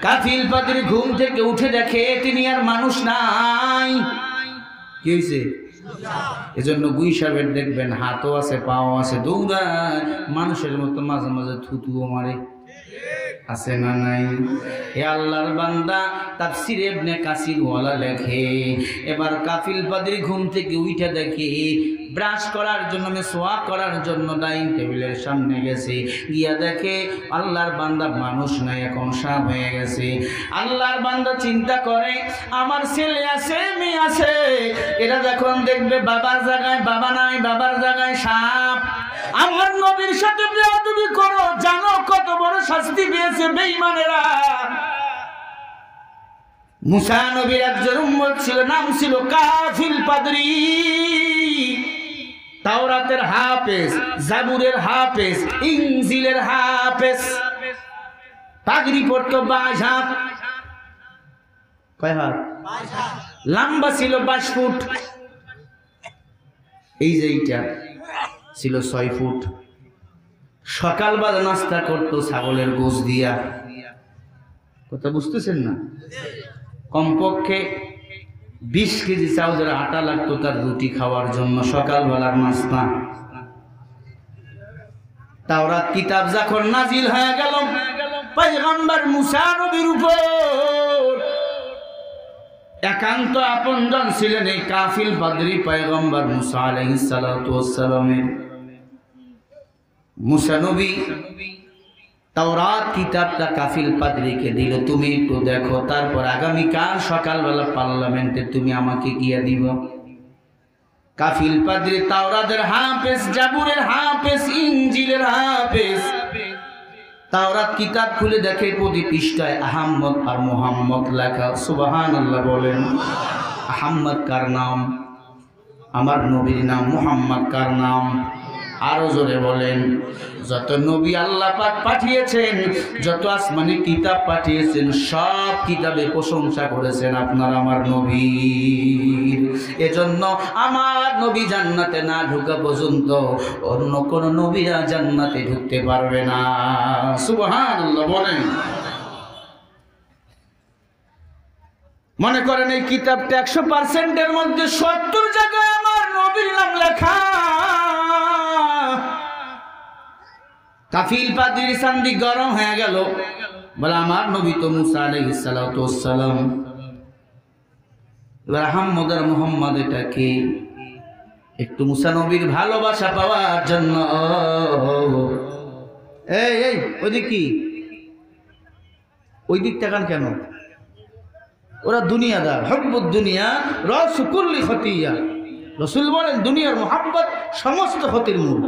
কাফিল পাদ্রী ঘুম থেকে উঠে দেখে তিনি আর মানুষ নাই। কি হয়েছে? এজন্য গুই সাহেবের দেখবেন হাতও আছে, পাও আছে, দৌড়ায় মানুষের মতো, মাঝে মাঝে থুতুও মারে, আছে না নাই? এ আল্লাহর বান্দা তাফসীর ইবনে কাসির ওয়ালা লেখে, এবার কাফিল পাদ্রী ঘুম থেকে উঠে দেখে ব্রাশ করার জন্য, মেসওয়াক করার জন্য ডাইনিং টেবিলের সামনে গেছে, গিয়া দেখে আল্লাহর বান্দা মানুষ নাই, এখন সাপ হয়ে গেছে। আল্লাহর বান্দা চিন্তা করে আমার ছেলে আছে, মেয়ে আছে, এরা যখন দেখবে বাবার জায়গায় বাবা নাই, বাবার জায়গায় সাপ, আমার নবীর সাথে বেয়াদবি করো, জানো কত বড় শাস্তি পেয়েছে বেঈমানেরা। মুসা নবীর একজন উম্মত ছিল, নাম ছিল কাফিল পাদ্রী। তাওরাতের হাফেজ, জাবুরের হাফেজ, ইনজিলের হাফেজ, পাগড়ি পরতো 22 হাত। কয় হাত? লম্বা ছিল 22 ফুট। এই যে এইটা ছিল 6 ফুট। সকালবেলা নাস্তা করতো ছাগলের গোশ দিয়া। কথা বুঝতেছেন না? কমপক্ষে 20 কেজি চাউলের আটা লাগতো তার রুটি খাওয়ার জন্য, সকালবেলার নাস্তা। তাওরাত কিতাব যখন নাজিল হয়ে গেল পয়গম্বর মুসা নবীর উপর, একান্ত আপনজন ছিলেন এই কাফিল পাদ্রী পয়গম্বর মুসা আলাইহিস সালাতু ওয়াস সালামের। মুসা নবী তাওরাত কিতাবটা কাফিল পাদ্রীকে দিল, তুমি একটু দেখো, তারপর আগামীকাল সকালবেলা পার্লামেন্টে তুমি আমাকে গিয়ে দিব। কাফিল পাদ্রী তাওরাতের হাফেজ, জাবুরের হাফেজ, ইনজিলের হাফেজ। তাওরাত কিতাব খুলে দেখে প্রতি পৃষ্ঠায় আহমদ আর মুহাম্মদ লেখা। সুবহানাল্লাহ বলেন। আহমদ কার নাম? আমার নবীর নাম। মুহাম্মদ কার নাম? আরো জোরে বলেন। যত নবী আল্লাহ পাক পাঠিয়েছেন, যত আসমানি কিতাব পাঠিয়েছেন, সব কিতাবে প্রশংসা করেছেন আপনার আমার নবীর। এজন্য আমার নবী জান্নাতে না ঢোকা পর্যন্ত অন্য কোন নবীরা জান্নাতে ঢুকতে পারবে না। সুবহানাল্লাহ বলেন। মনে করেন এই কিতাবটা 100%-এর মধ্যে 70 জায়গায় আমার নবীর নাম লেখা। কাফিল পাদ্রীর চান্দি গরম হয়ে গেল, বলে আমার নবী তো মুসা আলাইহিস সালাতু ওয়াস সালাম। এবার আহমদ আর মুহাম্মদ এটা কি? একটু মুসা নবীর ভালোবাসা পাওয়ার জন্য এই এই ওইদিক কি, ওই দিক তাকান কেন? ওরা দুনিয়াদার। হব্বুদ দুনিয়া রাসু কুল্লি খতিয়া। রাসূল বলেন দুনিয়ার মুহাব্বত সমস্ত ক্ষতির মূল।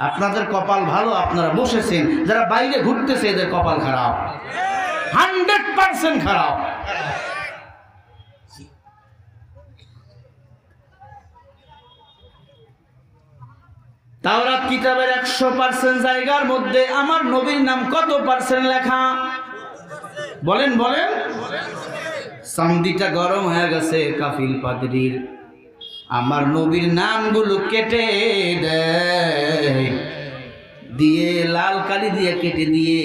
আপনাদের কপাল ভালো, আপনারা বসেছেন। যারা বাইরে ঘুরতেছে এদের কপাল খারাপ, 100% খারাপ। তাওরাত কিতাবের 100% জায়গার মধ্যে আমার নবীর নাম কত পার্সেন্ট লেখা? বলেন বলেন। চান্দিটা গরম হয়ে গেছে কাফিল পাদ্রীর। আমার নবীর নামগুলো কেটে দেয়, দিয়ে লাল কালি দিয়ে কেটে দিয়ে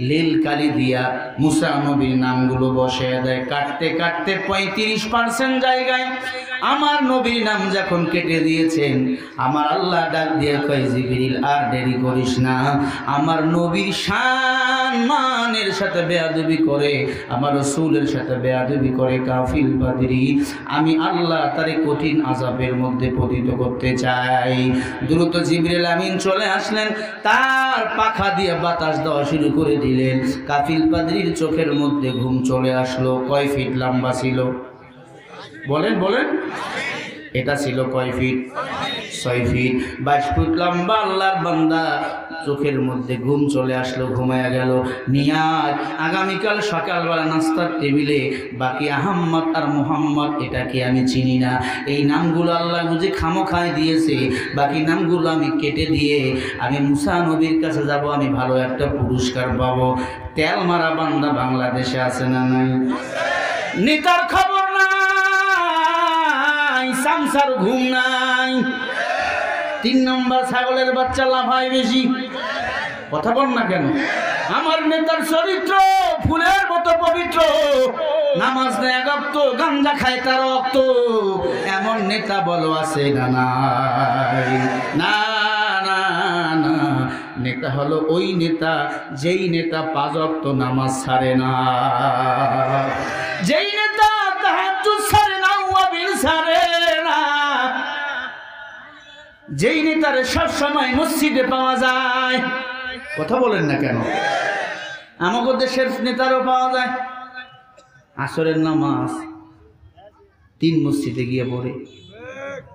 লীল কালি দিয়া মুসা নবীর নামগুলো বসে দেয়। কাটতে কাটতে 35% জায়গায় আমার নবীর নাম যখন কেটে দিয়েছেন, আমার আল্লাহ ডাক দিয়ে কয় জিবরিল আর দেরি করিস না। আমার নবীর সম্মানের সাথে বেয়াদবি করে, আমার রাসূলের সাথে বেয়াদবি করে কাফিল পাদ্রী, আমি আল্লাহ তারে কঠিন আযাবের মধ্যে পতিত করতে চাই। দ্রুত জিবরিল আমিন চলে আসলেন, তার পাখা দিয়ে বাতাস দেওয়া শুরু করে দিলেন। কাফিল পাদ্রীর চোখের মধ্যে ঘুম চলে আসলো। কয় ফিট লম্বা ছিল? বলেন বলেন। এটা ছিল কয় ফিট? 6 ফিট। 22 ফুট লম্বা আল্লাহর বান্দা, চোখের মধ্যে ঘুম চলে আসলো, ঘুমায়া গেল। নিয়াজ আগামীকাল সকালবেলা নাস্তার টেবিলে বাকি আহম্মদ আর মুহাম্মদ, এটা কি আমি চিনি না। এই নামগুলো আল্লাহ বুঝে খামোখায় দিয়েছে, বাকি নামগুলো আমি কেটে দিয়ে আমি মুসা নবীর কাছে যাব, আমি ভালো একটা পুরস্কার পাবো। তেল মারা বান্দা বাংলাদেশে আছে না নাই? নেতার খবর নাই, সামসার ঘুম নাই। 3 নম্বর ছাগলের বাচ্চা লাফায় বেশি। কথা বল না কেন? আমার নেতার চরিত্র ফুলের নামাজ নেয় রক্ত, গাঞ্জা খায় তার রক্ত, এমন নেতা বলো আছে না নাই? না না না, নেতা হলো ওই নেতা যেই নেতা 5 ওয়াক্ত নামাজ ছাড়ে না, যেই নেতা তাহাজ্জুদ ছাড়ে না, ওয়াবিল ছাড়ে না, যেই নেতারে সব সময় মসজিদে পাওয়া যায়। কথা বলেন না কেন? আমাদের দেশের নেতারও পাওয়া যায় আসরের নামাজ 3 মসজিদে গিয়ে পড়ে,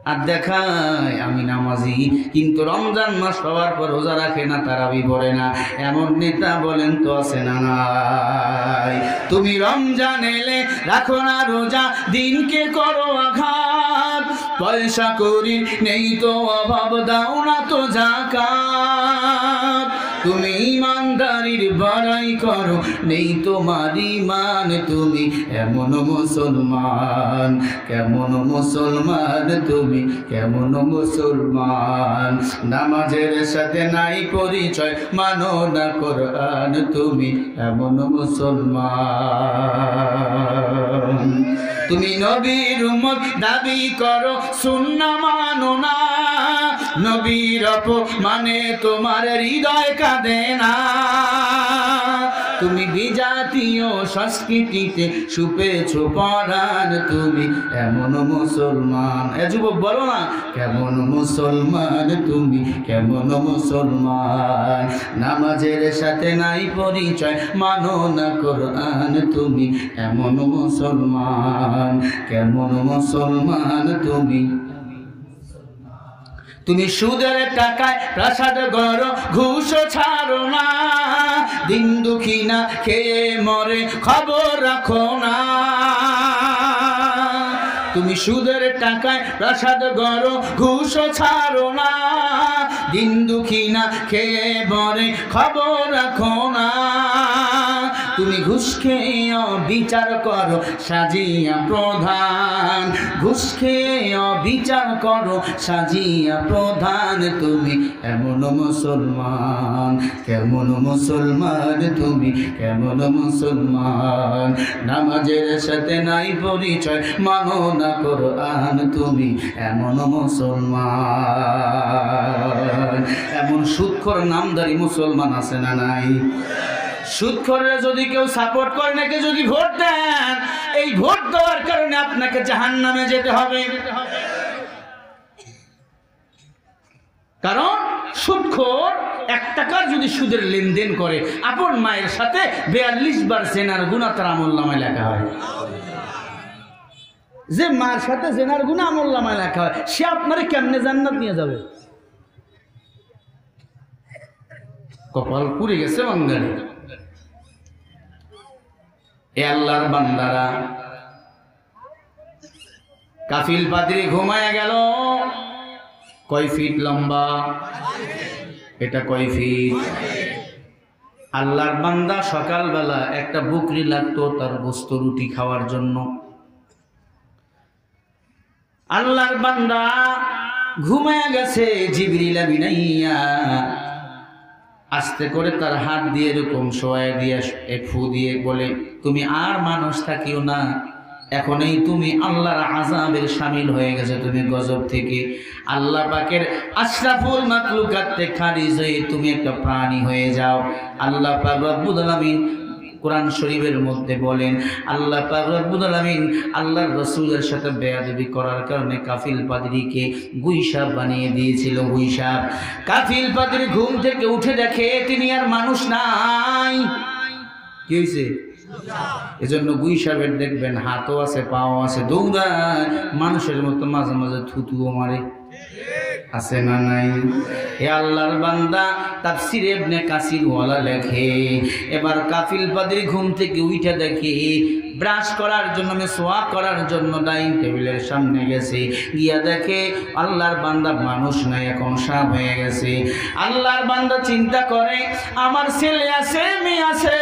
আর দেখায় আমি নামাজি, কিন্তু রমজান মাস হওয়ার পর রোজা রাখে না, তারাবি পড়ে না। এমন নেতা বলেন তো আছে না নাই? তুমি রমজান এলে রাখো না রোজা, দিনকে করো আঘাত, পয়সা করি নেই তো অভাব, দাও না তো যাকাত, তুমি ইমানদারির বড়াই করো নেই তোমার ঈমান, তুমি এমন মুসলমান, কেমন মুসলমান তুমি, কেমন মুসলমান? নামাজের সাথে নাই পরিচয়, মানো না কোরআন, তুমি এমন মুসলমান। তুমি নবীর উম্মত দাবি করো, সুন্নাহ মানো না, নবীর অপমানে তোমার হৃদয় কাঁদে না, তুমি বিজাতীয় সংস্কৃতিতে সুপেছ পরাণ, তুমি এমন মুসলমান। এ যুবক বলো না, কেমন মুসলমান তুমি, কেমন মুসলমান? নামাজের সাথে নাই পরিচয়, মানো না কোরআন, তুমি এমন মুসলমান, কেমন মুসলমান তুমি? তুমি সুদের টাকায় প্রাসাদ গড়ো, ঘুষ ছাড়ো না, দিন দুঃখী না খেয়ে মরে খবর রাখো না, তুমি সুদের টাকায় প্রাসাদ গড়ো, ঘুষ ছাড়ো না, দিন দুঃখী না খেয়ে মরে খবর রাখো না, তুমি ঘুষ খেয়ে বিচার করো সাজিয়া প্রধান, ঘুষ খেয়ে বিচার করো সাজিয়া প্রধান, তুমি এমন মুসলমান, কেমন মুসলমান তুমি, কেমন মুসলমান? নামাজের সাথে নাই পরিচয়, মানো না কোরআন, তুমি এমন মুসলমান। এমন সুদখোর নামদারি মুসলমান আছে না নাই? সুদখোররা যদি কেউ সাপোর্ট করে, নাকি যদি ভোট দেন, এই ভোট দেওয়ার কারণে আপনাকে জাহান্নামে যেতে হবে। কারণ সুদখোর 1 টাকার যদি সুদের লেনদেন করে, আপন মায়ের সাথে 42 বার জেনার গুনাহ তার আমলনামায় লেখা হয়। যে মার সাথে জেনার গুনাহ আমলনামায় লেখা হয়, সে আপনারে কেমনে জান্নাত নিয়ে যাবে? কপাল পুড়ে গেছে বাঙালি। এ আল্লাহর বান্দারা, কাফিল পাদ্রী ঘুমায় গেল। কয় ফিট লম্বা? এটা কয় ফিট? আল্লাহর বান্দা সকালবেলা একটা বকরি লাগতো তার গোস্ত রুটি খাওয়ার জন্য। আল্লাহর বান্দা ঘুমায় গেছে, জিবরিল আমিনাইয়া আস্তে করে তার হাত দিয়ে এরকম শোয়ায় দিয়ে এক ফু দিয়ে বলে, তুমি আর মানুষ থাকিও না, এখনই তুমি আল্লাহর আযাবের শামিল হয়ে গেছে, তুমি গজব থেকে আল্লাহ পাকের আশরাফুল মাখলুকাত থেকে খারিজ হয়ে তুমি একটা প্রাণী হয়ে যাও। আল্লাহ পাক রব্বুল আলামিন কোরআন শরীফের মধ্যে বলেন, আল্লাহ পাক রব্বুল আলামিন আল্লাহর রাসূলের সাথে বেয়াদবি করার কারণে কাফিল পাদ্রীকে গুইসাপ বানিয়ে দিয়েছিল। গুইসাপ। কাফিল পাদ্রী ঘুম থেকে উঠে দেখে তিনি আর মানুষ নাই। কি হয়েছে? এজন্য গুইসাপের দেখবেন হাতও আছে, পাও আছে, দৌড়ায় মানুষের মতো, মাঝে মাঝে থুতুও মারে। আছে না নাই? হে আল্লাহর বান্দা, তাফসীর ইবনে কাসির ওয়ালা লেখে, এবার কাফিল পাদ্রী ঘুম থেকে উঠে দেখে ব্রাশ করার জন্য, মেসওয়াক করার জন্য ডাইনিং টেবিলের সামনে গেছে, গিয়া দেখে আল্লাহর বান্দা মানুষ নাই, এখন সাপ হয়ে গেছে। আল্লাহর বান্দা চিন্তা করে, আমার ছেলে আছে, মেয়ে আছে,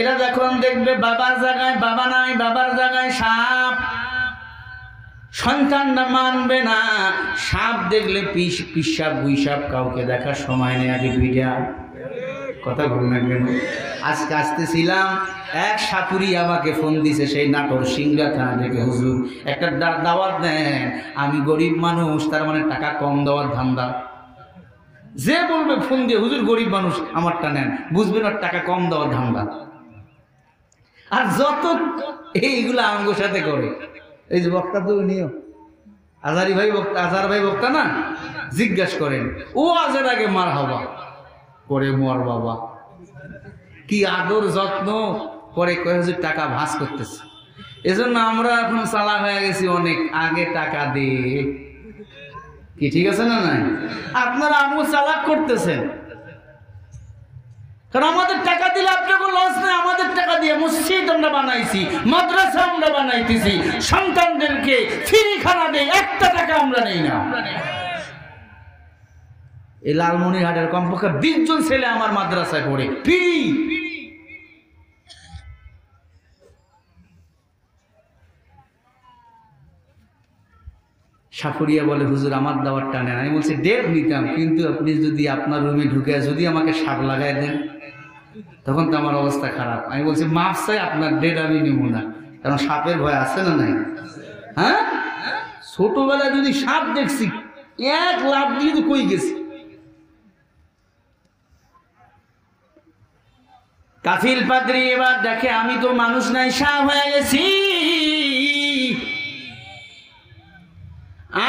এরা যখন দেখবে বাবার জায়গায় বাবা নাই, বাবার জায়গায় সাপ, সন্তানরা মানবে না। সাপ দেখলে পিসাব গুইসাপ, কাউকে দেখার সময় নেই, আগে পিঠা। কথা বল না কেন? আজকে আসতেছিলাম, এক সাপুরি আমাকে ফোন দিছে সেই নাটোর সিংড়া থানা থেকে, হুজুর একটা দাওয়াত দেন, আমি গরিব মানুষ, তার মানে টাকা কম দেওয়ার ধান্দা। যে বলবে ফোন দিয়ে হুজুর গরিব মানুষ আমারটা নেন, বুঝবেন আর টাকা কম দেওয়ার ধান্দা। আর যত এইগুলো আমগোর সাথে করে, এই যে বক্তা তো নিও আজারি ভাই বক্তা, আজার ভাই বক্তা না, জিজ্ঞাসা করেন ও আজের আগে মার হবা পরে মর বাবা, কি আদর যত্ন, পরে কয় হুজুর টাকা ভাস করতেছে। এজন্য আমরা এখন চালাক হয়ে গেছি, অনেক আগে টাকা দে, কি ঠিক আছে না? নাই আপনারা আমও চালাক করতেছেন, কারণ আমাদের টাকা দিলে আপনাকে লস নেই। আমাদের টাকা দিয়ে মসজিদ আমরা বানাইছি, মাদ্রাসা আমরা বানাইতেছি, সন্তানদেরকে ফ্রি খানা দেই, একটা টাকা আমরা নেই না। এই লালমনিরহাটের কমপক্ষে 20 জন ছেলে আমার মাদ্রাসায় পড়ে ফ্রি। সাপুরিয়া বলে হুজুর আমার দাওয়াতটা নেন। আমি বলছি ডেট নিতাম, কিন্তু আপনি যদি আপনার রুমে ঢুকে যদি আমাকে সাপ লাগাই দেন তখন তো আমার অবস্থা খারাপ। আমি বলছি মাফ চাই, আপনার ডেট আমি নেব না, কারণ সাপের ভয় আছে না নাই? হ্যাঁ, ছোটবেলায় যদি সাপ দেখছি এক লাফ দিয়ে তো কই গেছি। কাফিল পাদ্রী এবার দেখে আমি তো মানুষ নাই, সাপ হয়ে গেছি,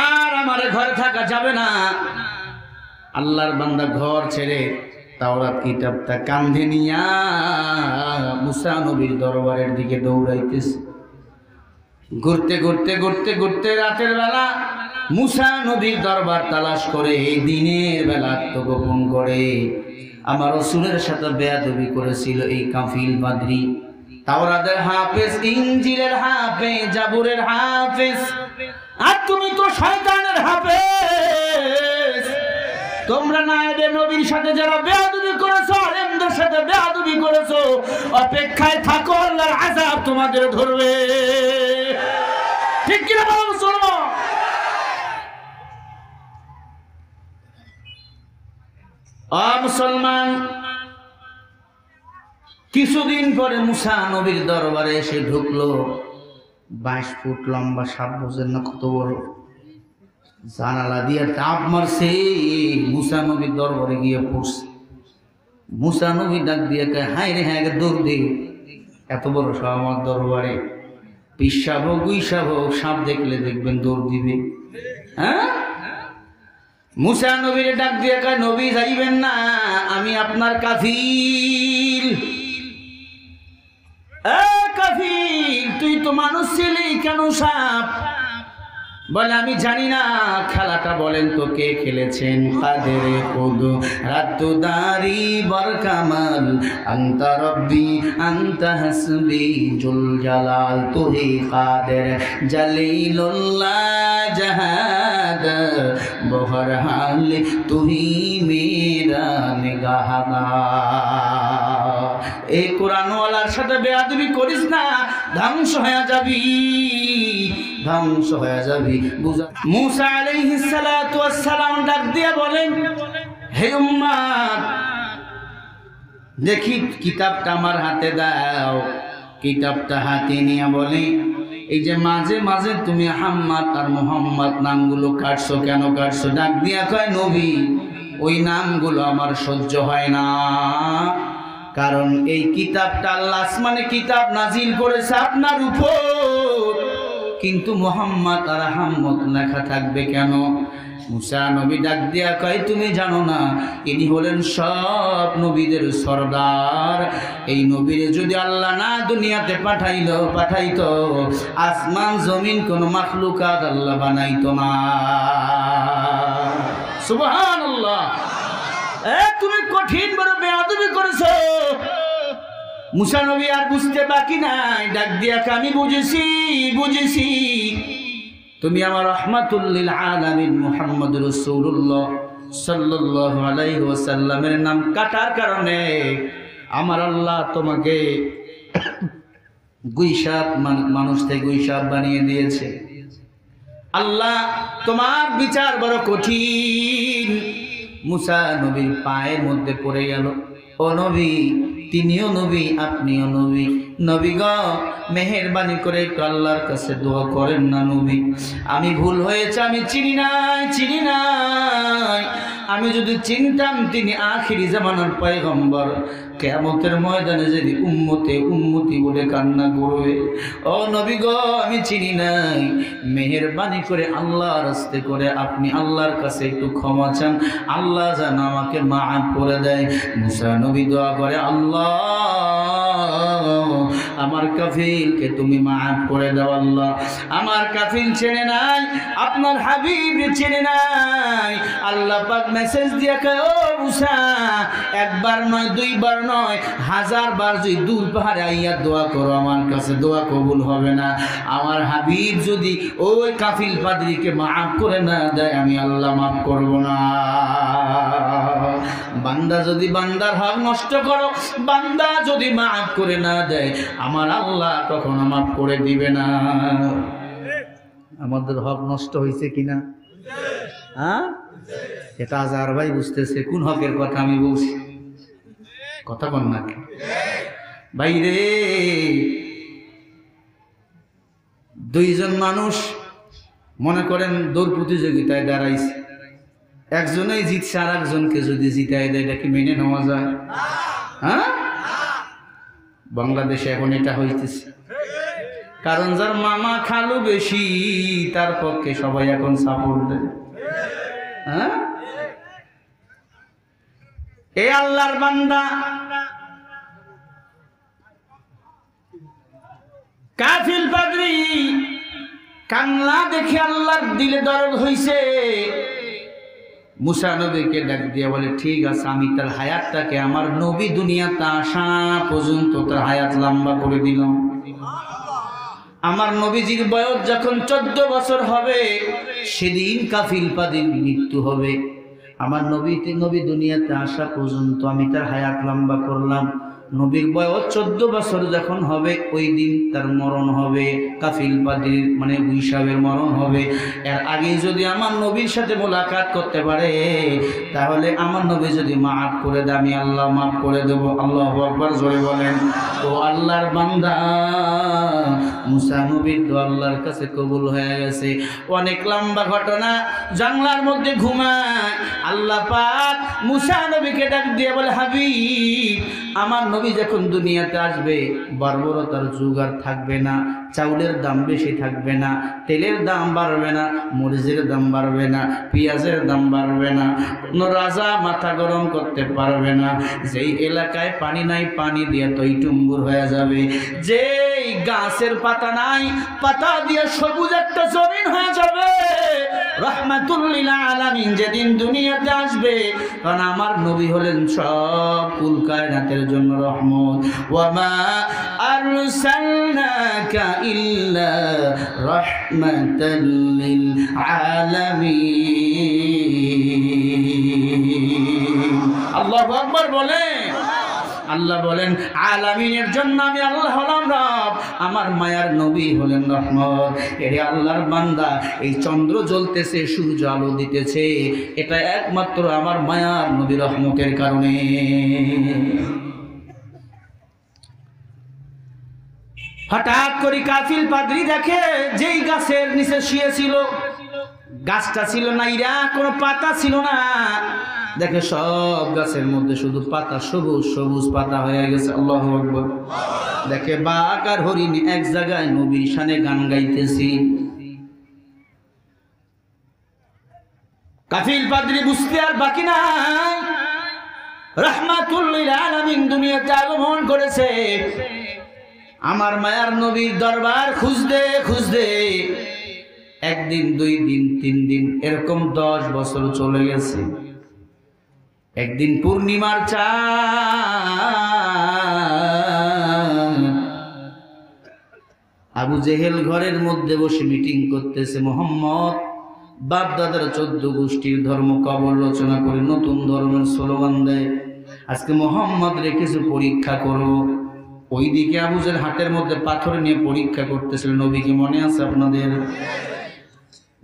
আর আমার ঘরে থাকা যাবে না। আল্লাহর বান্দা ঘর ছেড়ে তাওরাত কিতাবটা কাঁধে নিয়া মুসা নবীর দরবারের দিকে দৌড়াইতেছে। ঘুরতে ঘুরতে ঘুরতে ঘুরতে রাতের বেলা মুসা নবীর দরবার তালাশ করে, দিনের বেলা আত্মগোপন করে আমার রাসূলের সাথে বেয়াদবি করেছিল এই কাফিল পাদ্রী। তাওরাতের হাফেজ, ইনজিলের হাফেজ, জাবুরের হাফেজ, আর তুমি তো শয়তানের হাফেজ। তোমরা নায়েবে নবীর সাথে যারা বেয়াদবি করেছো, আলেমদের সাথে বেয়াদবি করেছো, অপেক্ষায় থাকো, আল্লাহর আযাব তোমাদের ধরবে। ঠিক কিনা বলো মুসলমান? মুসলমান, কিছুদিন পরে মুসা নবীর দরবারে এসে ঢুকলো। 22 ফুট লম্বা সাপ, বোঝেন না কত বড়, জানালা দিয়ে চাপ মারছে, মুসা নবীর দরবারে গিয়ে পড়ছে। মুসা নবী ডাক দিয়ে কয় হায় রে হ্যাঁ, দৌড় দে, এত বড় সাপ আমার দরবারে, পিসাব হোক গুইসাব হোক, সাপ দেখলে দেখবেন দৌড় দিবে। হ্যাঁ, মুসা নবীর ডাক দিয়ে কয় নবী যাইবেন না, আমি আপনার কাফিল। কাফিল, তুই তো মানুষ ছিলি, কেন সাপ? বলে আমি জানি না, খেলাটা বলেন তো কে খেলেছেন? কাদের কুদু রাতুদারি বরকামাল, আনতা রব্বি আনতা হাসবি জুল জালাল, তুহি কাদের জলিলুল্লাহ জাহাদ বহরহাল, তুহি মেরা নিগাহগার। এই কোরআনওয়ালার সাথে বেয়াদবি করিস না, ধ্বংস হয়ে যাবি, ধ্বংস হয়ে যাবি। মুসা আলাইহিস সালাতু ওয়াস সালাম ডাক দিয়ে বলেন, হে উম্মত, দেখি কিতাবটা আমার হাতে দাও। কিতাবটা হাতে নিয়ে বলে, এই যে মাঝে মাঝে তুমি আহমদ আর মুহাম্মদ নামগুলো কাটছো, কেন কাটছো? ডাক দিয়া কয় নবী, ওই নামগুলো আমার সহ্য হয় না, কারণ এই কিতাবটা আল্লাহ আসমানে কিতাব নাজিল করেছে আপনার উপর, কিন্তু মুহাম্মদ আর আহমদ লেখা থাকবে কেন? মুসা নবী ডাক দিয়া কয় তুমি জানো না, ইনি হলেন সব নবীদের সরদার। এই নবীরে যদি আল্লাহ না দুনিয়াতে পাঠাইতো, আসমান জমিন কোন মাখলুকাত আল্লাহ বানাইতো না। সুবহানাল্লাহ। তুমি কঠিন বড় বেয়াদবি করেছো। মুসা নবী আর বুঝতে বাকি নাই, ডাক দিয়া আমি বুঝেছি, তুমি আমার রাহমাতুল লিল আলামিন মুহাম্মদুর রাসূলুল্লাহ সাল্লাল্লাহু আলাইহি ওয়াসাল্লামের নাম কাটার কারণে আমার আল্লাহ তোমাকে গুইসাপ মানুষ থেকে গুইসাপ বানিয়ে দিয়েছে। আল্লাহ তোমার বিচার বড় কঠিন। মুসা নবীর পায়ের মধ্যে পড়ে গেল, ও ও নবী, তিনিও নবী, আপনিও নবী। নবী গো, মেহেরবানি করে একটু আল্লাহর কাছে দোয়া করেন না নবী। আমি ভুল হয়েছে, আমি চিনি নাই। আমি যদি চিনতাম তিনি আখিরি জামানার পয়গম্বর, কিয়ামতের ময়দানে যদি উম্মতি বলে কান্না করবে। ও নবী গো, আমি চিনি নাই। মেহেরবানি করে আল্লাহর রাস্তে করে আপনি আল্লাহর কাছে একটু ক্ষমা চান, আল্লাহ যেন আমাকে মাফ করে দেয়। মুসা নবী দোয়া করে, আল্লাহ আমার কাফিলকে তুমি মাফ করে দাও। আল্লাহ আমার কাফিল চেনে নাই, আপনার হাবিব চেনে নাই। আল্লাহ পাক মেসেজ দিয়ে কয়, ও মুসা, একবার নয়, দুইবার নয়, 1000 বার যদি দূর পাহাড়ে আইয়া দোয়া করো, আমার কাছে দোয়া কবুল হবে না। আমার হাবিব যদি ওই কাফিল পাদ্রীকে মাফ করে না দেয়, আমি আল্লাহ মাফ করব না। বান্দা যদি বান্দার হক নষ্ট করো, বান্দা যদি মাফ করে না দেয়, আমার আল্লাহ কখনো মাফ করে দিবে না। আমাদের হক নষ্ট হয়েছে কিনা? হ্যাঁ, এটা আজার ভাই বুঝতেছে কোন হকের কথা আমি বলছি। কথা বল না ভাই রে। দুইজন মানুষ মনে করেন দৌড় প্রতিযোগিতায় দাঁড়াইছে, একজনেই জিতছে, আর একজনকে যদি জিতাই দেয়, এটা কি মেনে নেওয়া যায়? হ্যাঁ, বাংলাদেশে এখন এটা হইতেছে। কারণ যার মামা খালু বেশি, তার পক্ষে সবাই এখন সাপোর্ট দেয়। হ্যাঁ, এ আল্লাহর বান্দা কাফিল পাদ্রী কান্না দেখে আল্লাহর দিলে দরদ হইছে। মুসা নবীকে ডাক দিয়ে বলে, ঠিক আছে, আমি তার হায়াতটাকে আমার নবী দুনিয়াতে আসা পর্যন্ত তার হায়াত লম্বা করে দিলাম। আমার নবীজির বয়স যখন 14 বছর হবে, সেদিন কাফিল পাদ্রীর মৃত্যু হবে। আমার নবী দুনিয়াতে আসা পর্যন্ত আমি তার হায়াত লম্বা করলাম। নবীর বয়স 14 বছর যখন হবে, ওই দিন তার মরণ হবে। কাফিল পাদ্রীর মানে হিসাবের মরণ হবে। এর আগে যদি আমার নবীর সাথে মোলাকাত করতে পারে, তাহলে আমার নবী যদি মাফ করে দেয়, আমি আল্লাহ মাফ করে দেব। আল্লাহু আকবার, জোরে বলেন। ও আল্লাহর বান্দা, মুসা নবীর দোয়া আল্লাহর কাছে কবুল হয়ে গেছে। অনেক লম্বা ঘটনা। জানলার মধ্যে ঘুমায়, আল্লাহ পাক মুসা নবীকে ডাক দিয়ে বলে, হাবিব, আমার নবী যখন দুনিয়াতে আসবে, বর্বরতার যুগ আর থাকবে না, চাউলের দাম বেশি থাকবে না, তেলের দাম বাড়বে না, মরিচের দাম বাড়বে না, পেঁয়াজের দাম বাড়বে না, কোনো রাজা মাথা গরম করতে পারবে না। যেই এলাকায় পানি নাই, পানি দিয়ে টইটুম্বুর হয়ে যাবে। যেই গাছের পাতা নাই, পাতা দিয়ে সবুজ একটা জমিন হয়ে যাবে। রাহমাতুল লিল আলামিন যেদিন দুনিয়াতে আসবে, কারণ আমার নবী হলেন সব কুল কায়নাতের জন্য রহমত। ওয়া মা আরসালনাকা ইল্লা রাহমাতাল লিল আলামিন। আল্লাহু আকবার বলে। আল্লাহ বলেন, আলামিনের জন্য আমি আল্লাহ হলাম রব, আমার মায়ার নবী হলেন রহমত। এরে আল্লাহর বান্দা, এই চন্দ্র জ্বলতেছে, সূর্য আলো দিতেছে, এটা একমাত্র আমার মায়ার নবী রহমতের কারণে। হঠাৎ করে কাফিল পাদ্রী দেখে, যেই গাছের নিচে শুয়েছিল, গাছটা ছিল না, ইরা কোনো পাতা ছিল না। দেখে সব গাছের মধ্যে শুধু পাতা, সবুজ সবুজ পাতা হয়ে গেছে। আল্লাহু আকবার। দেখে বাঘ আর হরিণ এক জায়গায় নবীর শানে গান গাইতেছি। কাফিল পাদ্রী বুঝতে আর বাকি নাই, রাহমাতুল লিল আলামিন দুনিয়াতে আগমন করেছে। আমার মায়ার নবীর দরবার খুঁজতে খুঁজতে একদিন, 2 দিন, 3 দিন, এরকম 10 বছর চলে গেছে। একদিন পূর্ণিমার চাঁদ, আবু জেহেল ঘরের মধ্যে বসে মিটিং করতেছে। মোহাম্মদ বাপ দাদার 14 গোষ্ঠীর ধর্ম কবর রচনা করে নতুন ধর্মের স্লোগান দেয়। আজকে মোহাম্মদ রে কিছু পরীক্ষা করবো। ওইদিকে আবু জেহেল হাতের মধ্যে পাথর নিয়ে পরীক্ষা করতেছিল। নবীকে মনে আছে আপনাদের?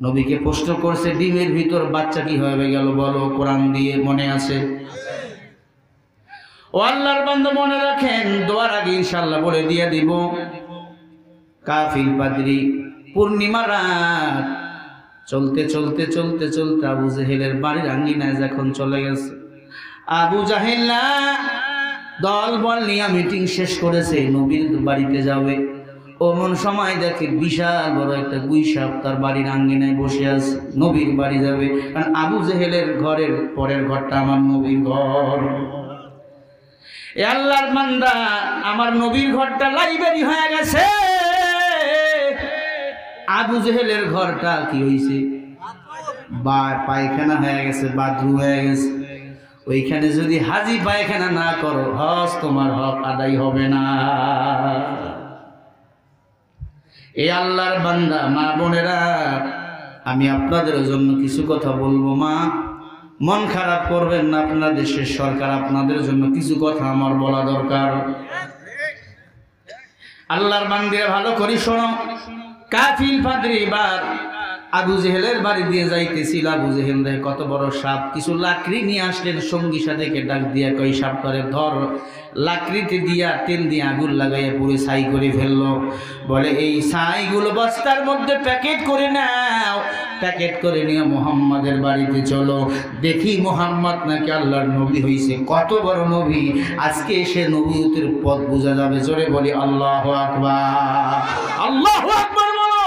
নবীকে প্রশ্ন করছে, ডিমের ভিতর বাচ্চা কি হয়ে গেল বলো, কোরআন দিয়ে মনে আছে? ও আল্লাহর বান্দা মনে রাখেন, দোয়ার আগে ইনশাআল্লাহ বলে দিয়ে দিব, কাফিল পাদ্রী পূর্ণিমা রাত চলতে চলতে চলতে চলতে আবু জাহেলের বাড়ির আঙ্গিনায় যখন চলে গেছে, আবু জাহেল দল বল নিয়ে মিটিং শেষ করেছে, নবীর বাড়িতে যাবে। ওমন সময় দেখে বিশাল বড় একটা গুইসাপ তার বাড়ির আঙ্গিনায় বসে আছে, নবীর বাড়ি যাবে। কারণ আবু জাহেলের ঘরের পরের ঘরটা আমার নবীর ঘর। এ আল্লাহর বান্দা, আমার নবীর ঘরটা লাইব্রেরি হয়ে গেছে, আবু জাহেলের ঘরটা কি হয়েছে? পায়খানা হয়ে গেছে, বাথরুম হয়ে গেছে। ওইখানে যদি হাজি পায়খানা না করো, হজ তোমার হক আদায় হবে না। এই আল্লাহর বান্দা মা বোনেরা, আমি আপনাদের জন্য কিছু কথা বলবো। মা, মন খারাপ করবেন না, আপনার দেশের সরকার আপনাদের জন্য কিছু কথা আমার বলা দরকার। আল্লাহর বান্দিরা ভালো করে শোনো। কাফিল পাদ্রী এবার আবু জেহেলের বাড়ি দিয়ে যাইতেছিল। আবু জেহেল দেখে কত বড় সাপ, কিছু লাকড়ি নিয়ে আসলেন, সঙ্গী সাথীকে ডাক দিয়া কই সাপটারে ধর। লাকড়িতে দিয়া তেল দিয়ে আগুন লাগাইয়া পুরো ছাই করে ফেললো। বলে এই ছাইগুলো বস্তার মধ্যে প্যাকেট করে নাও, প্যাকেট করে নিয়ে মুহাম্মাদের বাড়িতে চলো, দেখি মুহাম্মদ নাকি আল্লাহর নবী হইছে। কত বড় নবী, আজকে এসে নবুয়তের পথ বোঝা যাবে। জোরে বলি আল্লাহু আকবার, আল্লাহু আকবার বলো।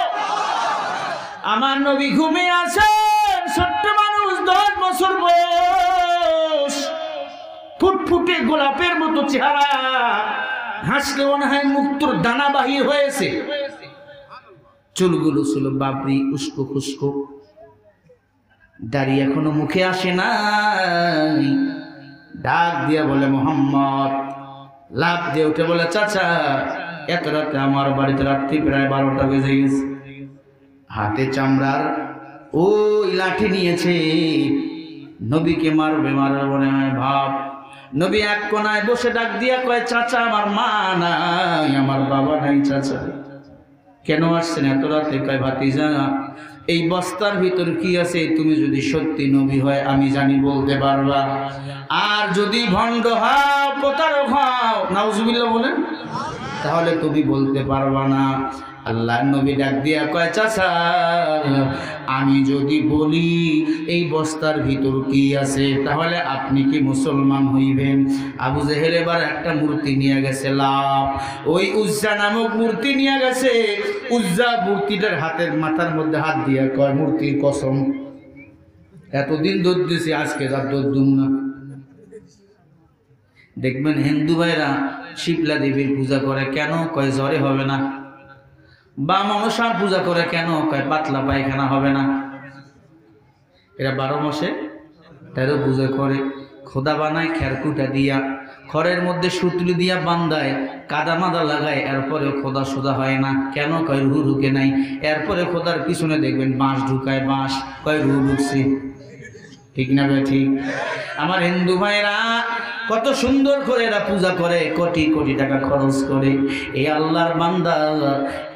আমার নবী ঘুমিয়ে আছেন, ছোট্ট মানুষ, 10 বছর বয়স, ফুটফুটে গোলাপের মতো চেহারা, হাসলে মনে হয় মুক্তোর দানা বাহির হয়েছে। চুলগুলো ছিল বাবরি, উস্কো খুস্কো, দাড়ি এখনো মুখে আসে নাই। ডাক দিয়া বলে মোহাম্মদ। লাফ দিয়ে উঠে বলে চাচা, এত রাতে আমার বাড়িতে রাত্রি প্রায় 12টা বেজে গেছে। হাতে চামড়ার ওই লাঠি নিয়েছে, নবীকে মারবে, মারার মনে হয় ভাব। নবী এক কোনায় বসে ডাক দিয়া কয়, চাচা আমার মা নাই, আমার বাবা নাই। চাচা কেন আসছেন এত রাতে? কয় ভাতিজা, এই বস্তার ভিতর কি আছে তুমি যদি সত্যি নবী হয় আমি জানি বলতে পারবা, আর যদি ভণ্ড হও, প্রতারক হও, নাউজুবিল্লাহ বলেন, তাহলে তুমি বলতে পারবা না। আল্লাহ নবী ডাক দিয়া কয়, চাচা আমি যদি বলি এই বস্তার ভিতর কি আছে, তাহলে আপনি কি মুসলমান হইবেন? আবু জেহেল এবার একটা মূর্তি নিয়ে গেছে, লাভ, ওই উজ্জা নামক মূর্তি নিয়ে গেছে। উজ্জা মূর্তিটার হাতের মাথার মধ্যে হাত দিয়া কয়, মূর্তির কসম, এতদিন দৌড় দিয়েছি, আজকে তার দৌড় দুম না। দেখবেন হিন্দু ভাইরা শিবলা দেবীর পূজা করে কেন? কয় জ্বরে হবে না। বা মনসার পূজা করে কেন? কয় পাতলা পায়খানা হবে না। এরা 12 মাসে 13 পূজা করে। খোদা বানায় খেরকুটা দিয়া, খড়ের মধ্যে সুতলি দিয়া বান্ধায়, কাদা মাদা লাগায়, এরপরেও খোদা সোদা হয় না কেন? কয় রু ঢুকে নাই। এরপরে খোদার পিছনে দেখবেন বাঁশ ঢুকায়, বাঁশ, কয় রু ঢুকছে। ঠিক না ভাই? ঠিক। আমার হিন্দু ভাইরা কত সুন্দর করে এরা পূজা করে, কোটি কোটি টাকা খরচ করে। এই আল্লাহর বান্দা,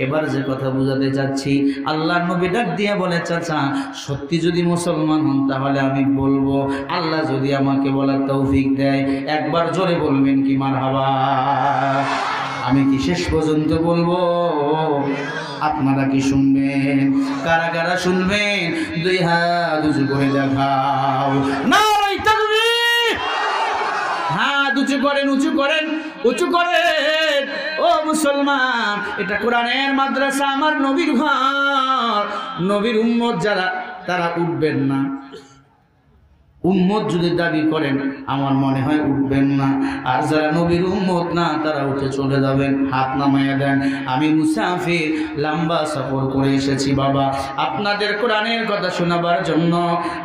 এবার যে কথা বুঝাতে যাচ্ছি, আল্লাহর নবী ডাক দিয়ে বলে, চাচা সত্যি যদি মুসলমান হন তাহলে আমি বলবো, আল্লাহ যদি আমাকে বলার তৌফিক দেয়, একবার জোরে বলবেন কি মারহাবা? আমি কি শেষ পর্যন্ত বলবো? আপনারা কি শুনবেন? কারা কারা শুনবেন? 2 হাত উঁচু করে দেখাও। নারায়ে তাকবীর! হাত উঁচু করেন, উঁচু করেন, উঁচু করেন। ও মুসলমান, এটা কোরআনের মাদ্রাসা, আমার নবীর ঘর। নবীর উম্মত যারা, তারা উঠবেন না। উম্মত যদি দাবি করেন, আমার মনে হয় উঠবেন না। আর যারা নবীর উম্মত না, তারা উঠে চলে যাবেন। হাত নামাইয়া দেন। আমি মুসাফির, লম্বা সফর করে এসেছি বাবা, আপনাদের কোরআনের কথা শোনাবার জন্য।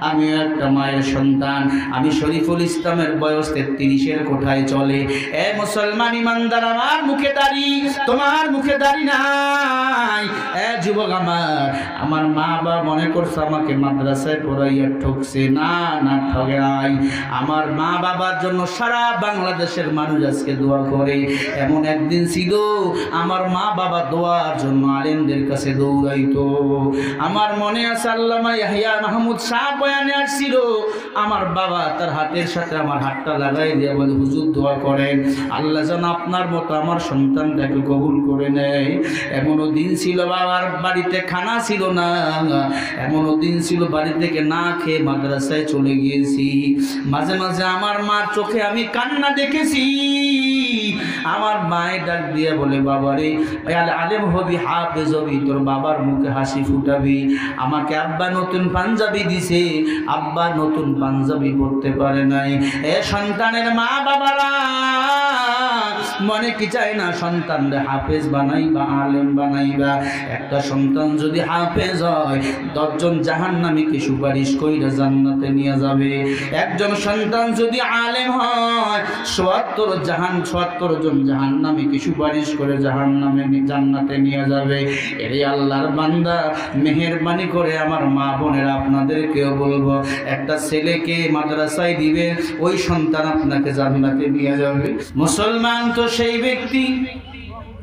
আমি একটা মায়ের সন্তান, আমি শরীফুল ইসলামের বয়স 33-এর কোঠায় চলে। এ মুসলমান ইমানদার, আমার মুখে দাড়ি, তোমার মুখে দাড়ি নাই। এ যুবক আমার মা বাবা মনে করছে আমাকে মাদ্রাসায় পড়াইয়া ঠকছে। না না, ঠকে নাই। আমার মা বাবার জন্য সারা বাংলাদেশের মানুষ আজকে দোয়া করে। এমন একদিন ছিল আমার মা বাবা দোয়ার জন্য আলেমদের কাছে দৌড়াইতো। আমার মনে আছে আল্লামা ইয়াহিয়া মাহমুদ শাহ বয়ানে আসছিল, আমার বাবা তার হাতের সাথে আমার হাতটা লাগাই দিয়ে বলে, হুজুর দোয়া করেন আল্লাহ যেন আপনার মতো আমার সন্তানটাকে কবুল করে নেয়। এমনও দিন ছিল বাবার বাড়িতে খানা ছিল না, এমনও দিন ছিল বাড়ি থেকে না খেয়ে মাদ্রাসায় চলে গিয়েছি। মাঝে মাঝে আমার মার চোখে আমি কান্না দেখেছি। আমার মায়ের ডাক দিয়ে বলে, বাবারে আলেম হবি, হাফেজ হবি, তোর বাবার মুখে হাসি ফুটাবি। আমাকে আব্বা নতুন পাঞ্জাবি দিছে, আব্বা নতুন পাঞ্জাবি পরতে পারে নাই। এ সন্তানের মা বাবারা মনে কি চায় না সন্তানরে হাফেজ বানাইবা, আলেম বানাইবা। একটা সন্তান যদি হাফেজ হয় 10 জন জাহান্নামীকে সুপারিশ কইরা জান্নাতে নিয়ে যাবে। একজন সন্তান যদি আলেম হয় 70 জন জাহান্নামীকে সুপারিশ করে জান্নাতে নিয়ে যাবে। এই আল্লাহর বান্দা মেহেরবানি করে আমার মা বোনেরা আপনাদেরকেও বলবো, একটা ছেলেকে মাদ্রাসায় দিবে, ওই সন্তান আপনাকে জান্নাতে নিয়ে যাবে। মুসলমান তো সেই ব্যক্তি,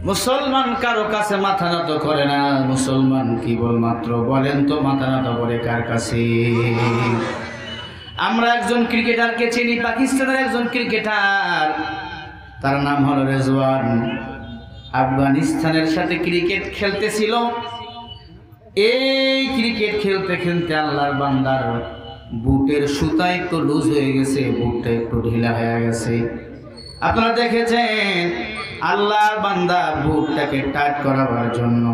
মুসলমান কারো কাছে মাথা নত করে না। মুসলমান কেবলমাত্র বলেন তো মাথা নত করে কার কাছে? আমরা একজন ক্রিকেটারকে চিনি, পাকিস্তানের একজন ক্রিকেটার, তার নাম হলো রেজওয়ান। আফগানিস্তানের সাথে ক্রিকেট খেলতেছিল। এই ক্রিকেট খেলতে খেলতে আল্লাহর বান্দার বুটের সুতা একটু লুজ হয়ে গেছে, বুটটা একটু ঢিলা হয়ে গেছে। আপনারা দেখেছেন আল্লাহর বান্দা বুটটাকে টাইট করাবার জন্য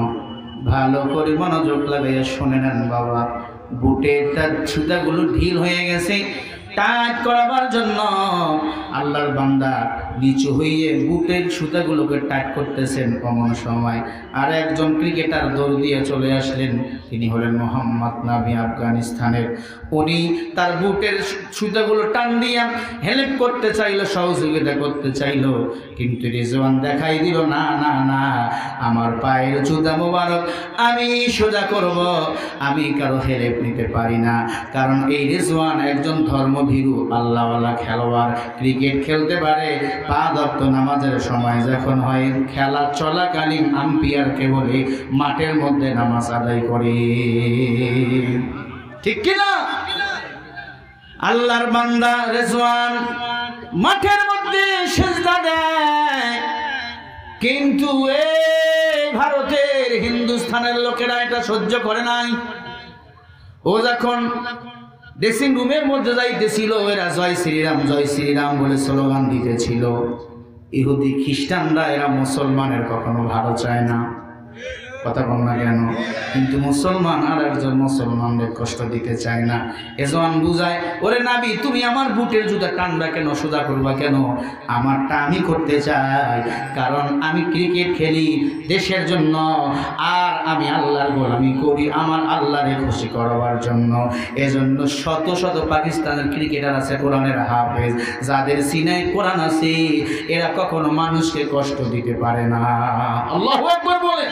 ভালো করে মনোযোগ লাগাইয়া শুনে নেন বাবা, বুটের তার সুতাগুলো ঢিল হয়ে গেছে। টাইট করাবার জন্য আল্লাহর বান্দা নিচু হয়ে বুটের সুতাগুলোকে টাইট করতেছেন। কমন সময় আর একজন ক্রিকেটার দৌড় দিয়ে চলে আসলেন। তিনি হলেন মোহাম্মদ নাবি, আফগানিস্তানের। উনি তার বুটের সুতাগুলো টান দিয়া হেল্প করতে চাইলো, সহযোগিতা করতে চাইলো, কিন্তু রিজওয়ান দেখাই দিল, না না না, আমার পায়ের জুতা মোবারক আমি সোজা করব, আমি কারো হেল্প নিতে পারি না। কারণ এই রিজওয়ান একজন ধর্মভীরু আল্লাহওয়ালা খেলোয়াড়, ক্রিকেট খেলতে পারে। 5 ওয়াক্ত নামাজের সময় যখন হয়, খেলা চলাকালীন আম্পায়ারকে বলে মাঠের মধ্যে নামাজ আদায় করে, ঠিক কিনা? আল্লাহর বান্দা রেজওয়ান মাঠের মধ্যে সিজদা দেয়, কিন্তু এই ভারতের হিন্দুস্তানের লোকেরা এটা সহ্য করে নাই। ও যখন ড্রেসিং রুমের মধ্যে যাইতেছিল, এরা জয় শ্রীরাম বলে স্লোগান দিতেছিল। ইহুদি খ্রিস্টানরা এরা মুসলমানের কখনো ভালো চায় না, কথা বল না কেন? কিন্তু মুসলমান আর একজন মুসলমানদের কষ্ট দিতে চায় না। এজওয়ান বুঝায়, ওরে নাবি, তুমি আমার বুটের জুতা টানবা কেন, সোজা করবা কেন? আমারটা আমি করতে চাই, কারণ আমি ক্রিকেট খেলি দেশের জন্য, আর আমি আল্লাহর গোলামি করি আমার আল্লাহরে খুশি করাবার জন্য। এজন্য শত শত পাকিস্তানের ক্রিকেটার আছে কোরআনের হাফেজ, যাদের সিনায় কোরআন আছে, এরা কখনো মানুষকে কষ্ট দিতে পারে না। আল্লাহু আকবার বলে।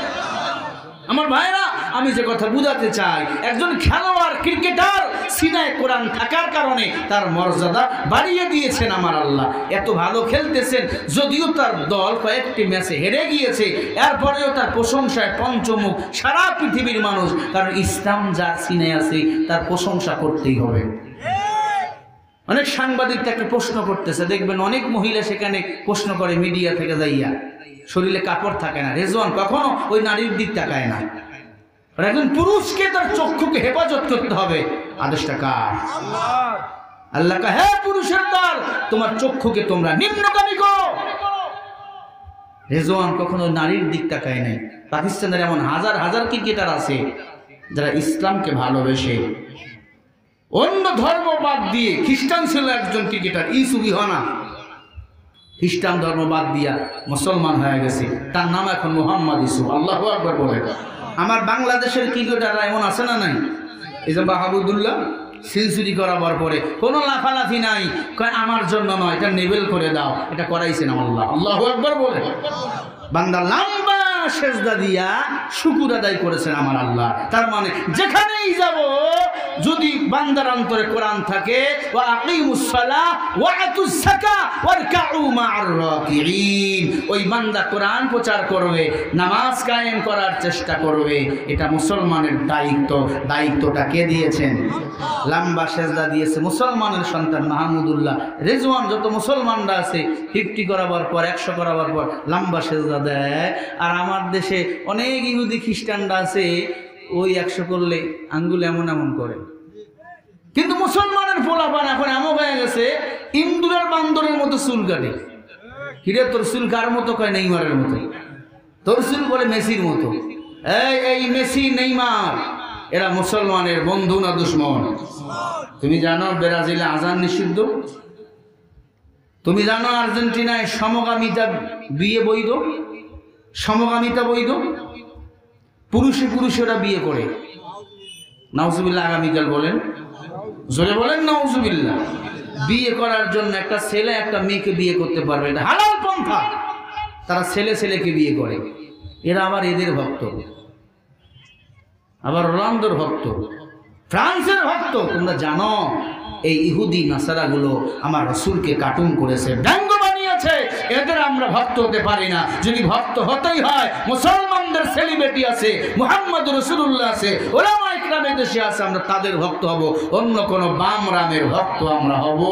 আমার ভাইরা, আমি যে কথা বুঝাতে চাই, একজন খেলোয়াড় ক্রিকেটার সিনায় কোরআন থাকার কারণে তার মর্যাদা বাড়িয়ে দিয়েছেন আমার আল্লাহ। এত ভালো খেলতেছেন, যদিও তার দল কয়েকটি ম্যাচে হেরে গিয়েছে, এরপরেও তার প্রশংসায় পঞ্চমুখ সারা পৃথিবীর মানুষ। কারণ ইসলাম যার সিনায় আছে তার প্রশংসা করতেই হবে। অনেক সাংবাদিক তাকে প্রশ্ন করতেছে, দেখবেন অনেক মহিলা সেখানে প্রশ্ন করে মিডিয়া থেকে যাইয়া, শরীরে কাপড় থাকে না। রেজওয়ান কখনো ওই নারীর দিক তাকায় না। একজন পুরুষকে তার চক্ষুকে হেফাজত করতে হবে। আদেশটা কার? আল্লাহ কা, হে পুরুষের দল, তোমার চক্ষুকে তোমরা নিম্নগামী করো। রেজওয়ান কখনো নারীর দিক তাকায় নাই। পাকিস্তানের এমন হাজার হাজার ক্রিকেটার আছে যারা ইসলামকে ভালোবেসে অন্য ধর্ম বাদ দিয়ে, খ্রিস্টান ছিল একজন ক্রিকেটার ইসুবিহানা, খ্রিস্টান ধর্ম বাদ দিয়া মুসলমান হয়ে গেছে, তার নাম এখন মোহাম্মদ ইসু। আল্লাহু আকবার বলে। আমার বাংলাদেশের ক্রিকেটাররা এমন আছে না নাই? এই যে বাহাবুদুল্লাহ সেঞ্চুরি করাবার পরে কোনো লাফালাফি নাই, কয় আমার জন্য নয়, এটা নেবেল করে দাও, এটা করাইছেন আল্লাহ। আল্লাহু আকবার বলে। বান্দা লম্বা সেজদা দিয়া শুকর আদায় করেছেন আমার আল্লাহ। তার মানে যেখানেই যাব, যদি বান্দার অন্তরে কোরআন থাকে, ওয়া আকিমুস সালাহ ওয়া আতুজ যাকাত ওয়ারকাউ মা'আর রাকিঈন, ওই বান্দা কোরআন প্রচার করবে, নামাজ কায়েম করার চেষ্টা করবে। এটা মুসলমানের দায়িত্ব। দায়িত্বটা কে দিয়েছেন? লম্বা সেজদা দিয়েছে মুসলমানের সন্তান মাহমুদুল্লাহ রেজওয়ান। যত মুসলমানরা আছে 50 করাবার পর 100 করাবার পর লম্বা সেজদা দেয়। আর আমার দেশে অনেক ইহুদি খ্রিস্টানরা আছে, ওই 100 করলে আঙ্গুল এমন এমন করে। কিন্তু মুসলমানের পোলাপান এখন এমন হয়ে গেছে, ইন্দুরের বান্দরের মতো চুল কাটে। কিরে তোর চুল কার মতো? কয় নেইমারের মতো। তোর চুল বলে মেসির মতো। এই মেসি নেইমার এরা মুসলমানের বন্ধু না দুশ্মন? তুমি জানো ব্রাজিলে আজান নিষিদ্ধ? তুমি জানো আর্জেন্টিনায় সমকামিতা বিয়ে বৈধ? সমকামিতা বৈধ। পুরুষে পুরুষেরা বিয়ে করে। নাউজুবিল্লাহ। আগামীকাল বলেন, জোরে বলেন নাউজুবিল্লাহ। বিয়ে করার জন্য একটা ছেলে একটা মেয়েকে বিয়ে করতে পারবে, এটা হালাল পন্থা। তারা ছেলে ছেলেকে বিয়ে করে। এরা আবার এদের ভক্ত, আবার রোনালদোর ভক্ত, ফ্রান্সের ভক্ত। তোমরা জানো এই ইহুদি নাসারাগুলো আমার রাসূলকে কার্টুন করেছে, ব্যঙ্গ বানিয়েছে। এদের আমরা ভক্ত হতে পারি না। যদি ভক্ত হতেই হয়, মুসলমানদের সেলিব্রিটি আছে, মুহাম্মদ রাসূলুল্লাহ আছে, উলামা ইকরামের দেশে আছে, আমরা তাদের ভক্ত হব। অন্য কোন বাম রামের ভক্ত আমরা হব।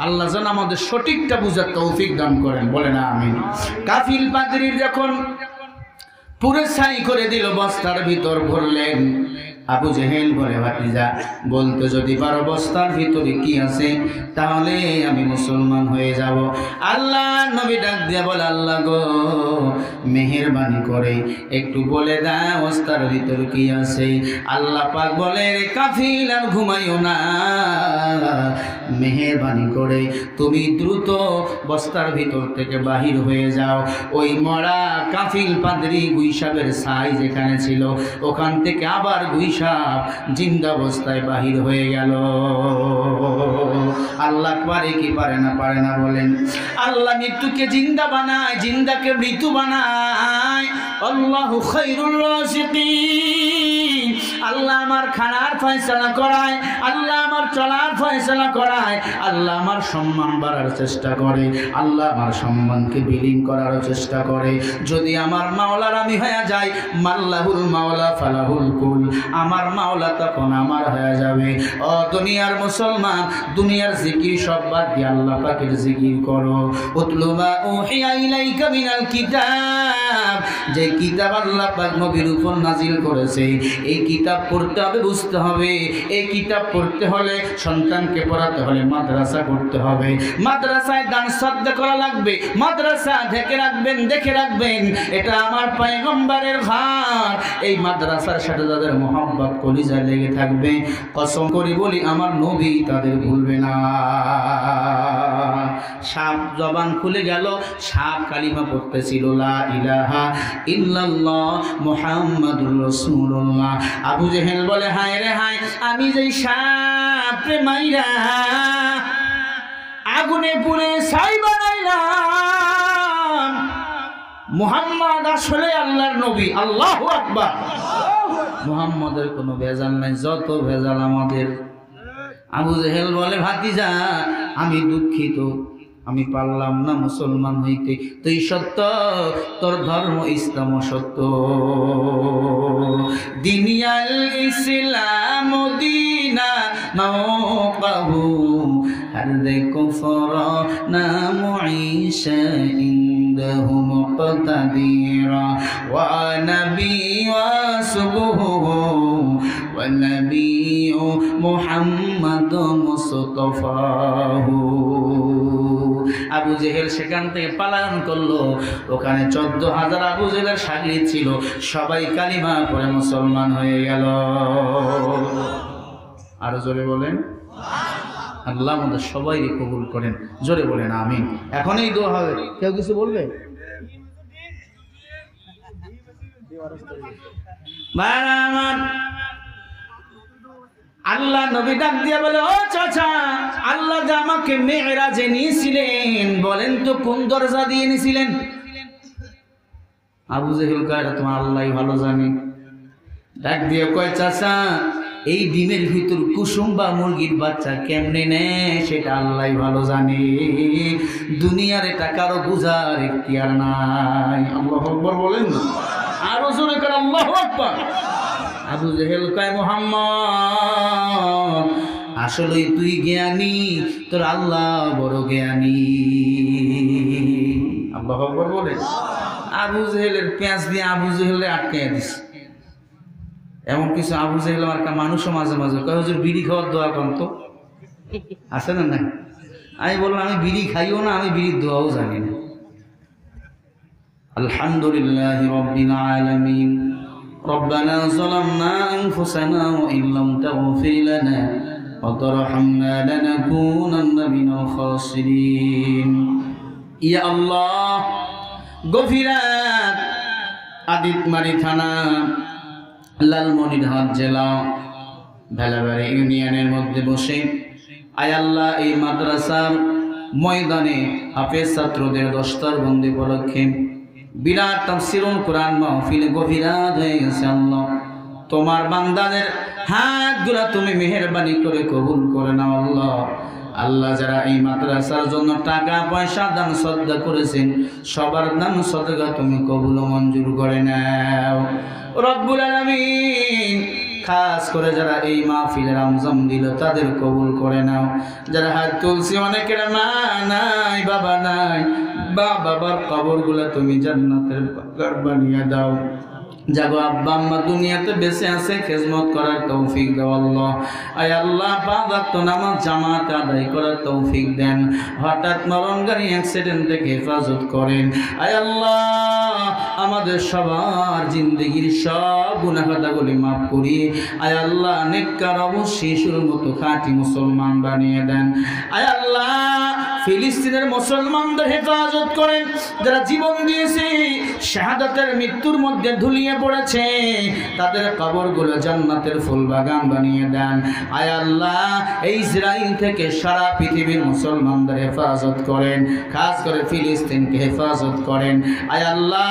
আল্লাহ যেন আমাদের সঠিকটা বুঝার তৌফিক দান করেন, বলেন আমিন। কাফিল পাদ্রীর যখন পুরো ছাই করে দিল, বস্তার ভিতর ভরলেন। আবু জেহেল বলে, ভাতিজা বলতে যদি পারো বস্তার ভিতরে কি আছে, তাহলে আমি মুসলমান হয়ে যাব। আল্লাহ নবী ডাক দিয়ে বলে, আল্লাহ গো মেহেরবানি করে একটু বলে দাও বস্তার ভিতরে কি আছে। আল্লাহ পাক বলে, কাফিল আর ঘুমাইও না, মেহেরবানি করে তুমি দ্রুত বস্তার ভিতর থেকে বাহির হয়ে যাও। ওই মরা কাফিল পাদ্রী গুইসাবের ছাই যেখানে ছিল, ওখান থেকে আবার গুইসাব জিন্দা অবস্থায় বাহির হয়ে গেল। আল্লাহ পারে কি পারে না? পারে না বলেন। আল্লাহ মৃত্যুকে জিন্দা বানায়, জিন্দাকে মৃত্যু বানায়। আল্লাহু খায়রুর রাযিকিন। আল্লাহ আমার খানার ফয়সালা করায়, আল্লাহ আমার চলার ফয়সালা করায়, আল্লাহ আমার সম্মান বাড়ার চেষ্টা করে, আল্লাহ আমার সম্মানকে বিলীন করার চেষ্টা করে। যদি আমার মাওলার আমি হয়ে যাই, মাল্লাহুল মাওলা ফালাহুল কুল, আমার মাওলা তখন আমার হয়ে যাবে। ও দুনিয়ার মুসলমান, দুনিয়ার জিকির সব বাদ দিয়ে আল্লাহ পাকের জিকির করো। উতলু মা উহিয়া ইলাইকা মিনাল কিতাব, যে কিতাব আল্লাহ পাক নবীর উপর নাজিল করেছে, এই কিতাব পড়তে হবে, বুঝতে হবে। এই কিতাব পড়তে হলে, সন্তানকে পড়াতে হলে মাদ্রাসা করতে হবে। মাদ্রাসায় দান সাদকা করা লাগবে। মাদ্রাসা ঢেকে রাখবেন, দেখে রাখবেন, এটা আমার পয়গম্বরের ঘর। এই মাদ্রাসার সাথে যাদের মহব্বত কলিজায় লেগে থাকবে, কসম করি বলি আমার নবী তাদের ভুলবে না। সাপ জবান খুলে গেল, সাপ কালিমা পড়তেছিল, লা ইলাহা ইল্লাল্লাহ মুহাম্মাদুর রাসূলুল্লাহ। আবু জেহেল বলে, হায় রে হায়, আমি যেই সাপ রে মাইরা আগুনে পুড়ে ছাই বানাইলাম, মুহাম্মদ আসলে আল্লাহর নবী। আল্লাহু আকবার। মুহাম্মদের কোনো ভেজাল নাই, যত ভেজাল আমাদের। আবু জেহেল বলে, ভাতিজা আমি দুঃখিত, আমি পারলাম না মুসলমান হইতে। তুই সত্য, তোর ধর্ম ইসলাম সত্য। দিনিয়াল ইসলাম দিনা মাওকাহু হারদে কুফর না মুঈশা ইনদাহু মুqtadira ওয়া নবী ওয়াসবুহু ওয়া নবী মুহাম্মদ মুস্তাফাহু। আবু জেহেল সেখান থেকে পালায়ন করলো। ওখানে 14,000 আবু জেহেলের শাগিদ ছিল, সবাই কালিমা পড়ে মুসলমান হয়ে গেল। আরো জোরে বলেন আল্লাহ আমাদের সবাই কবুল করেন, জোরে বলেন আমিন। এখন এই দোয়া হবে, কেউ কিছু বলবে? আল্লাহ নবী ডাক দিয়া বলে, ও চাচা, আল্লাহ যে আমাকে মেরাজে নিয়েছিলেন, বলেন তো কোন দরজা দিয়ে নিয়েছিলেন? আবু জেহেল কয় এটা তোমার আল্লাহ ভালো জানে। ডাক দিয়ে কয় চাচা এই ডিমের ভিতর কুসুম বা মুরগির বাচ্চা কেমনে নেয় সেটা আল্লাহ ভালো জানে, দুনিয়ার এটা কারো বুঝার এখতিয়ার নাই। আল্লাহু আকবার বলেন না, আরো জোরে করে আল্লাহু আকবার। আবু জেহেল কয় মুহাম্মদ আসলে তুই জ্ঞানী, তোর আল্লাহ বড় জ্ঞানী। আল্লাহু আকবার বলেন। আবু জেহেলের পেঁচ দিয়ে আবু জেহেলে আটকাইয়া দিছে। এমন কিছু আবু জেহেল আর মানুষও মাঝে মাঝে কয় হুজুর বিড়ি খাওয়ার দোয়া করেন তো, আছে না? নাই। আমি বললাম আমি বিড়ি খাইও না, আমি বিড়ির দোয়াও জানি না। আলহামদুলিল্লাহি রাব্বিল আলামিন। ربنا ظلمنا أنفسنا وإن لم تغفر لنا وترحمنا لنكونن من الخاسرين يا الله। গভীরাত আদিতমারি থানা লালমনিরহাট জেলা ভেলাবাড়ি ইউনিয়নের মধ্যে বসে আয় আল্লাহ এই মাদ্রাসার ময়দানে হাফেজ ছাত্রদের দস্তরবন্দি উপলক্ষে বিরাট তাফসীরুল কোরআন মাহফিল গভীরাত হয়ে গেছে। আল্লাহ তোমার বান্দাদের হাতগুলা তুমি মেহেরবানি করে কবুল করে নাও আল্লাহ। আল্লাহ যারা এই মাদ্রাসার জন্য টাকা পয়সা দান সদকা করেছেন সবার দান সদকা তুমি কবুল ও মঞ্জুর করে নাও রব্বুল আলামিন। খাস করে যারা এই মাহফিলের আঞ্জাম দিল তাদের কবুল করে নাও। যারা হাত তুলছে অনেকের মা নাই বাবা নাই, বাবার কবরগুলা তুমি জান্নাতের বাগান বানিয়ে দাও। যাগো আব্বা আম্মা দুনিয়াতে বেঁচে আছে খেজমত করার তৌফিক দাও আল্লাহ। আয় আল্লাহ পাঁচ ওয়াক্ত নামাজ জামাত আদায় করার তৌফিক দেন। হঠাৎ মরণগাড়ি অ্যাক্সিডেন্ট থেকে হেফাজত করেন। আয় আল্লাহ আমাদের সবার জিন্দেগির সব গুনাহ খাতাগুলি মাফ করিয়ে আয় আল্লাহ নেককার শিশুর মতো খাঁটি মুসলমান বানিয়ে দেন। আয় আল্লাহ ফিলিস্তিনের মুসলমানদের হেফাজত করেন, যারা জীবন দিয়েছে শাহাদাতের মৃত্যুর মধ্যে ধুলিয়ে পড়েছে তাদের কবরগুলো জান্নাতের ফুল বাগান বানিয়ে দেন। আয় আল্লাহ এই ইসরাইল থেকে সারা পৃথিবীর মুসলমানদের হেফাজত করেন, খাস করে ফিলিস্তিনকে হেফাজত করেন। আয় আল্লাহ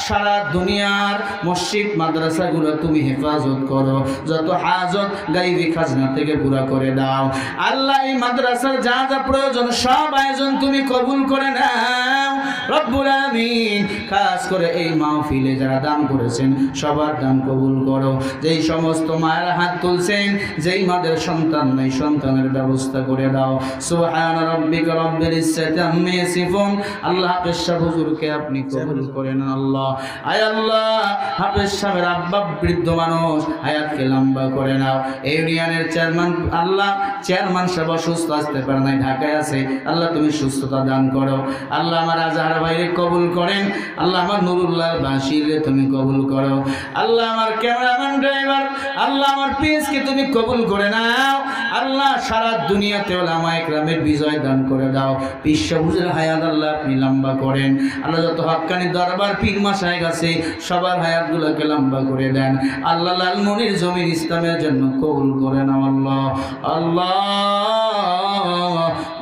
সারা দুনিয়ার মসজিদ মাদ্রাসাগুলো তুমি হেফাজত করো, যত হাজত গাইবি খাজনা থেকে পুরা করে দাও। আল্লাহ এই মাদ্রাসার যা যা প্রয়োজন সব আয়োজন তুমি কবুল করে নাও রব্বুল আলামিন। খাস করে এই মাহফিলে যারা দান করেছেন সবার দান কবুল করো। যেই সমস্ত মায়েরা হাত তুলছেন, যেই মাদের সন্তান নাই সন্তানের ব্যবস্থা করে দাও। সুবহান রাব্বিকা রব্বিল ইজ্জাতি আম্মা ইয়াসিফুন। আল্লাহ হাফেজ সাহেব হুজুরকে আপনি কবুল করেন আল্লাহ। আয় আল্লাহ হাফেজ সাহেবের আব্বা বৃদ্ধ মানুষ, হায়াতকে লম্বা করে নাও। ইউনিয়নের চেয়ারম্যান আল্লাহ চেয়ারম্যান সাহেব অসুস্থ, আসতে পারে নাই, ঢাকায় আছে, আল্লাহ তুমি সুস্থতা দান করো। আল্লাহ আমার আজহার ভাইরে কবুল করেন। আল্লাহ আমার নুরুল্লাহ বাশিরে তুমি কবুল করো। আল্লাহ আমার ক্যামেরাম্যান ড্রাইভার, আল্লাহ আমার পিএসকে তুমি কবুল করে নাও। আল্লাহ সারা দুনিয়াতে ওলামা ইকরামের বিজয় দান করে দাও। পীর হুজুর হায়াত আল্লাহ আপনি লম্বা করেন। আল্লাহ যত হক্কানি দরবার পীর মাশায়েখ আছে সবার হায়াতগুলোকে লম্বা করে দেন। আল্লাহ লালমনির জমির ইসলামের জন্য কবুল করে নাও আল্লাহ। আল্লাহ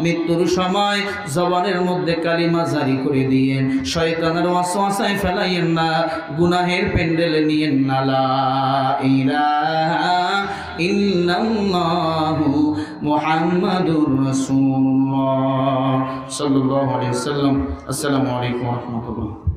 মৃত্যুর সময় জবানের মধ্যে কালিমা জারি করে দিয়েন, শয়তানের ওয়াসওয়াসায় ফেলাইয়েন না, গুনাহের পেন্ডেলে নিয়েন না। লা ইলাহা ইল্লাল্লাহু মুহাম্মাদুর রাসূলুল্লাহ সাল্লাল্লাহু আলাইহি ওয়াসাল্লাম। আসসালামু আলাইকুম ওয়া রাহমাতুল্লাহ।